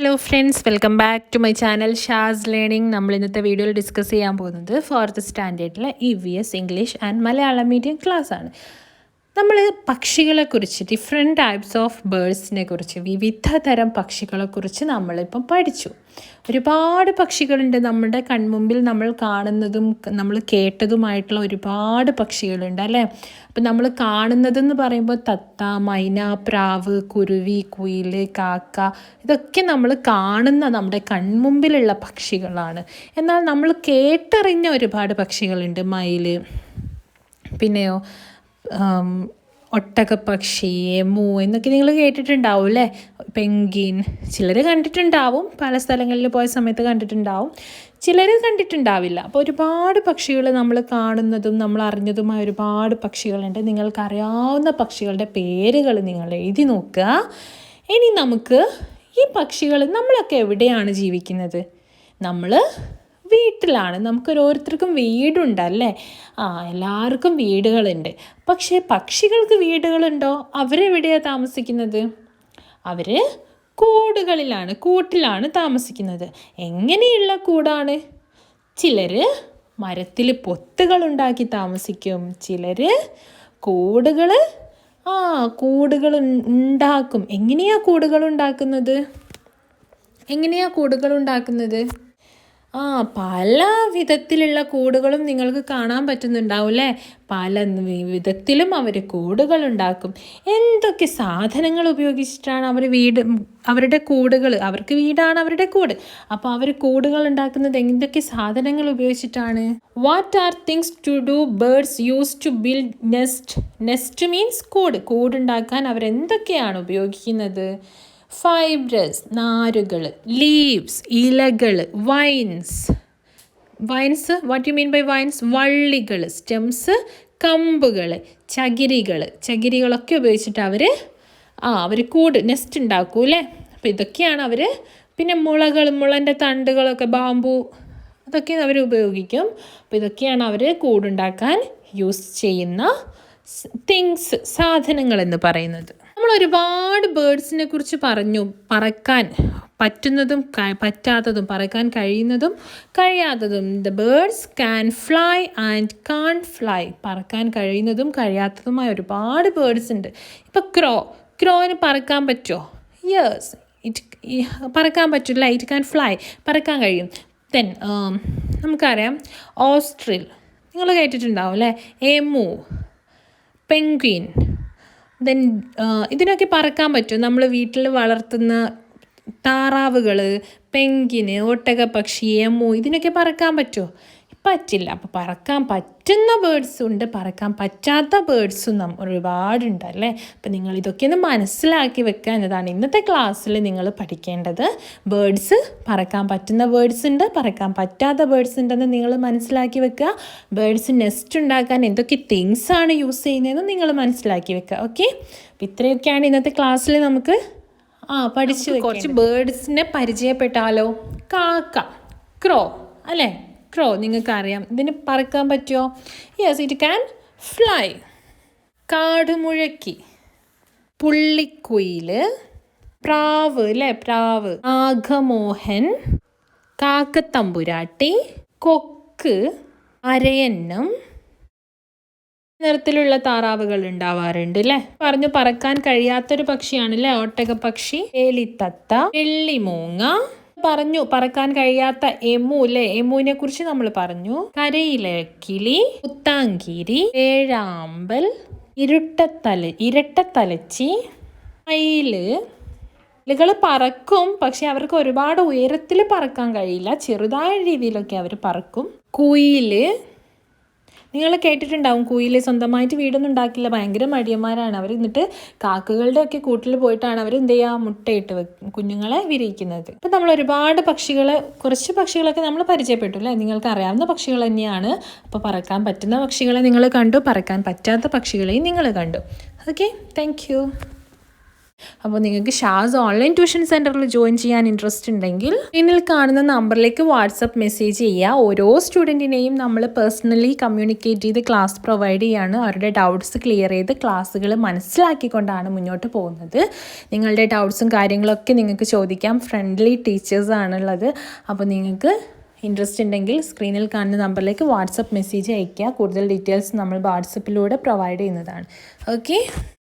Hello friends, welcome back to my channel Shaz learning. നമ്മൾ ഇന്നത്തെ വീഡിയോയിൽ ഡിസ്കസ് ചെയ്യാൻ പോകുന്നത് 4th സ്റ്റാൻഡേർഡിലെ EVS English and Malayalam medium class ആണ്. നമ്മൾ പക്ഷികളെക്കുറിച്ച്, ഡിഫറെൻറ്റ് ടൈപ്സ് ഓഫ് ബേർഡ്സിനെ കുറിച്ച്, വിവിധ തരം പക്ഷികളെക്കുറിച്ച് നമ്മളിപ്പം പഠിച്ചു. ഒരുപാട് പക്ഷികളുണ്ട് നമ്മുടെ കൺമുമ്പിൽ, നമ്മൾ കാണുന്നതും നമ്മൾ കേട്ടതുമായിട്ടുള്ള ഒരുപാട് പക്ഷികളുണ്ട് അല്ലേ. അപ്പം നമ്മൾ കാണുന്നതെന്ന് പറയുമ്പോൾ തത്ത, മൈന, പ്രാവ്, കുരുവി, കുയിൽ, കാക്ക, ഇതൊക്കെ നമ്മൾ കാണുന്ന നമ്മുടെ കൺമുമ്പിലുള്ള പക്ഷികളാണ്. എന്നാൽ നമ്മൾ കേട്ടറിഞ്ഞ ഒരുപാട് പക്ഷികളുണ്ട്. മയിൽ, പിന്നെയോ ഒട്ടകപ്പക്ഷി, എമു എന്നൊക്കെ നിങ്ങൾ കേട്ടിട്ടുണ്ടാവും അല്ലേ. പെൻഗ്വിൻ ചിലർ കണ്ടിട്ടുണ്ടാവും, പല സ്ഥലങ്ങളിൽ പോയ സമയത്ത് കണ്ടിട്ടുണ്ടാവും, ചിലർ കണ്ടിട്ടുണ്ടാവില്ല. അപ്പോൾ ഒരുപാട് പക്ഷികൾ നമ്മൾ കാണുന്നതും നമ്മൾ അറിഞ്ഞതുമായ ഒരുപാട് പക്ഷികളുണ്ട്. നിങ്ങൾക്കറിയാവുന്ന പക്ഷികളുടെ പേരുകൾ നിങ്ങൾ എഴുതി നോക്കുക. ഇനി നമുക്ക് ഈ പക്ഷികൾ, നമ്മളൊക്കെ എവിടെയാണ് ജീവിക്കുന്നത്? നമ്മൾ വീട്ടിലാണ്. നമുക്കൊരോരുത്തർക്കും വീടുണ്ടല്ലേ. എല്ലാവർക്കും വീടുകളുണ്ട്. പക്ഷേ പക്ഷികൾക്ക് വീടുകളുണ്ടോ? അവരെവിടെയാണ് താമസിക്കുന്നത്? അവർ കൂട്ടിലാണ് താമസിക്കുന്നത്. എങ്ങനെയുള്ള കൂടാണ്? ചിലർ മരത്തിൽ പൊത്തുകളുണ്ടാക്കി താമസിക്കും, ചിലർ കൂടുകൾ ഉണ്ടാക്കും. എങ്ങനെയാണ് കൂടുകൾ ഉണ്ടാക്കുന്നത്? പല വിധത്തിലുള്ള കൂടുകളും നിങ്ങൾക്ക് കാണാൻ പറ്റുന്നുണ്ടാവും അല്ലേ. പല വിധത്തിലും അവർ കൂടുകളുണ്ടാക്കും. എന്തൊക്കെ സാധനങ്ങൾ ഉപയോഗിച്ചിട്ടാണ് അവരുടെ കൂടുകൾ, അവർക്ക് വീടാണ് അവരുടെ കൂട്. അപ്പോൾ അവർ കൂടുകൾ ഉണ്ടാക്കുന്നത് എന്തൊക്കെ സാധനങ്ങൾ ഉപയോഗിച്ചിട്ടാണ്? What are things to do birds use to build nest? Nest means കൂടുണ്ടാക്കാൻ അവരെന്തൊക്കെയാണ് ഉപയോഗിക്കുന്നത്? ഫൈബ്രസ്, നാരുകൾ, ലീവ്സ്, ഇലകൾ, vines, what you mean by vines? വള്ളികൾ, സ്റ്റെംസ്, കമ്പുകൾ, ചകിരികളൊക്കെ ഉപയോഗിച്ചിട്ട് അവർ നെസ്റ്റ് ഉണ്ടാക്കും അല്ലേ. അപ്പോൾ ഇതൊക്കെയാണ് അവർ. പിന്നെ മുളൻ്റെ തണ്ടുകളൊക്കെ, ബാമ്പു, അതൊക്കെ അവർ ഉപയോഗിക്കും. അപ്പോൾ ഇതൊക്കെയാണ് അവർ കൂടുണ്ടാക്കാൻ യൂസ് ചെയ്യുന്ന സാധനങ്ങൾ എന്ന് പറയുന്നത്. നമ്മൾ ഒരുപാട് ബേർഡ്സിനെ കുറിച്ച് പറഞ്ഞു. പറക്കാൻ പറ്റുന്നതും പറ്റാത്തതും, പറക്കാൻ കഴിയുന്നതും കഴിയാത്തതും. The birds can fly and can't fly. പറക്കാൻ കഴിയുന്നതും കഴിയാത്തതുമായ ഒരുപാട് ബേർഡ്സ് ഉണ്ട്. ഇപ്പോൾ ക്രോന് പറക്കാൻ പറ്റുമോ? യെസ്, പറക്കാൻ പറ്റില്ല. ഇറ്റ് ക്യാൻ ഫ്ലൈ, പറക്കാൻ കഴിയും. ദെൻ നമുക്കറിയാം ഓസ്ട്രിൽ, നിങ്ങൾ കേട്ടിട്ടുണ്ടാവും അല്ലേ. എമു, പെൻഗ്വിൻ, ദെൻ ഇതിനൊക്കെ പറക്കാൻ പറ്റും. നമ്മൾ വീട്ടിൽ വളർത്തുന്ന താറാവുകൾ, പെൻഗ്വിന്, ഒട്ടകപ്പക്ഷി, എമു, ഇതിനൊക്കെ പറക്കാൻ പറ്റുമോ? പറ്റില്ല. അപ്പോൾ പറക്കാൻ പറ്റുന്ന ബേർഡ്സും ഉണ്ട്, പറക്കാൻ പറ്റാത്ത ബേർഡ്സും ഒരുപാടുണ്ട് അല്ലേ. അപ്പോൾ നിങ്ങൾ ഇതൊക്കെ ഒന്ന് മനസ്സിലാക്കി വെക്കുക എന്നതാണ് ഇന്നത്തെ ക്ലാസ്സിൽ നിങ്ങൾ പഠിക്കേണ്ടത്. ബേർഡ്സ്, പറക്കാൻ പറ്റുന്ന ബേർഡ്സ് ഉണ്ട്, പറക്കാൻ പറ്റാത്ത ബേർഡ്സ് ഉണ്ടെന്ന് നിങ്ങൾ മനസ്സിലാക്കി വെക്കുക. ബേർഡ്സ് നെസ്റ്റ് ഉണ്ടാക്കാൻ എന്തൊക്കെ തിങ്സാണ് യൂസ് ചെയ്യുന്നതെന്ന് നിങ്ങൾ മനസ്സിലാക്കി വെക്കുക. ഓക്കെ, അപ്പോൾ ഇത്രയൊക്കെയാണ് ഇന്നത്തെ ക്ലാസ്സിൽ നമുക്ക് പഠിച്ചു. കുറച്ച് ബേർഡ്സിനെ പരിചയപ്പെട്ടാലോ? ക്രോ അല്ലേ. ക്രോ നിങ്ങൾക്കറിയാം, ഇതിന് പറക്കാൻ പറ്റുമോ? Yes, it can fly. കാടുമുഴക്കി, പുള്ളിക്കുയിൽ, പ്രാവ് അല്ലേ, പ്രാവ്, നാഗമോഹൻ, കാക്കത്തമ്പുരാട്ടി, കൊക്ക്, അരയന്നം, നിറത്തിലുള്ള താറാവുകൾ ഉണ്ടാവാറുണ്ട് അല്ലേ. പറക്കാൻ കഴിയാത്തൊരു പക്ഷിയാണല്ലേ ഒട്ടകപ്പക്ഷി. എലിത്തത്ത, വെള്ളിമൂങ്ങ. പറക്കാൻ കഴിയാത്ത എമു അല്ലേ, എമുവിനെ കുറിച്ച് നമ്മൾ പറഞ്ഞു. കരയിലെ കിളി, പുത്താങ്കിരി, വേഴാമ്പൽ, ഇരട്ടത്തലച്ചി, മയിലുകൾ പറക്കും. പക്ഷെ അവർക്ക് ഒരുപാട് ഉയരത്തിൽ പറക്കാൻ കഴിയില്ല, ചെറുതായ രീതിയിലൊക്കെ അവർ പറക്കും. കുയില്, നിങ്ങൾ കേട്ടിട്ടുണ്ടാവും, കുയിൽ സ്വന്തമായിട്ട് വീടൊന്നും ഉണ്ടാക്കില്ല, ഭയങ്കര മടിയന്മാരാണ് അവർ. എന്നിട്ട് കാക്കകളുടെ ഒക്കെ കൂട്ടിൽ പോയിട്ടാണ് അവർ എന്ത് ചെയ്യുക, മുട്ടയിട്ട് കുഞ്ഞുങ്ങളെ വിരിയിക്കുന്നത്. അപ്പം നമ്മൾ ഒരുപാട് കുറച്ച് പക്ഷികളൊക്കെ നമ്മൾ പരിചയപ്പെട്ടു അല്ലേ. നിങ്ങൾക്ക് അറിയാവുന്ന പക്ഷികൾ തന്നെയാണ്. അപ്പോൾ പറക്കാൻ പറ്റുന്ന പക്ഷികളെ നിങ്ങൾ കണ്ടു, പറക്കാൻ പറ്റാത്ത പക്ഷികളെയും നിങ്ങൾ കണ്ടു. Okay, thank you. അപ്പോൾ നിങ്ങൾക്ക് ഷാസ് ഓൺലൈൻ ട്യൂഷൻ സെൻറ്ററിൽ ജോയിൻ ചെയ്യാൻ ഇൻട്രസ്റ്റ് ഉണ്ടെങ്കിൽ ഇതിൽ കാണുന്ന നമ്പറിലേക്ക് വാട്സപ്പ് മെസ്സേജ് ചെയ്യുക. ഓരോ സ്റ്റുഡൻറ്റിനെയും നമ്മൾ പേഴ്സണലി കമ്മ്യൂണിക്കേറ്റ് ചെയ്ത് ക്ലാസ് പ്രൊവൈഡ് ചെയ്യാണ്. അവരുടെ ഡൗട്ട്സ് ക്ലിയർ ചെയ്ത് ക്ലാസ്സുകൾ മനസ്സിലാക്കിക്കൊണ്ടാണ് മുന്നോട്ട് പോകുന്നത്. നിങ്ങളുടെ ഡൗട്ട്സും കാര്യങ്ങളൊക്കെ നിങ്ങൾക്ക് ചോദിക്കാം. ഫ്രണ്ട്ലി ടീച്ചേഴ്സാണുള്ളത്. അപ്പോൾ നിങ്ങൾക്ക് ഇൻട്രസ്റ്റ് ഉണ്ടെങ്കിൽ സ്ക്രീനിൽ കാണുന്ന നമ്പറിലേക്ക് വാട്സപ്പ് മെസ്സേജ് അയയ്ക്കുക. കൂടുതൽ ഡീറ്റെയിൽസ് നമ്മൾ വാട്സപ്പിലൂടെ പ്രൊവൈഡ് ചെയ്യുന്നതാണ്. ഓക്കെ.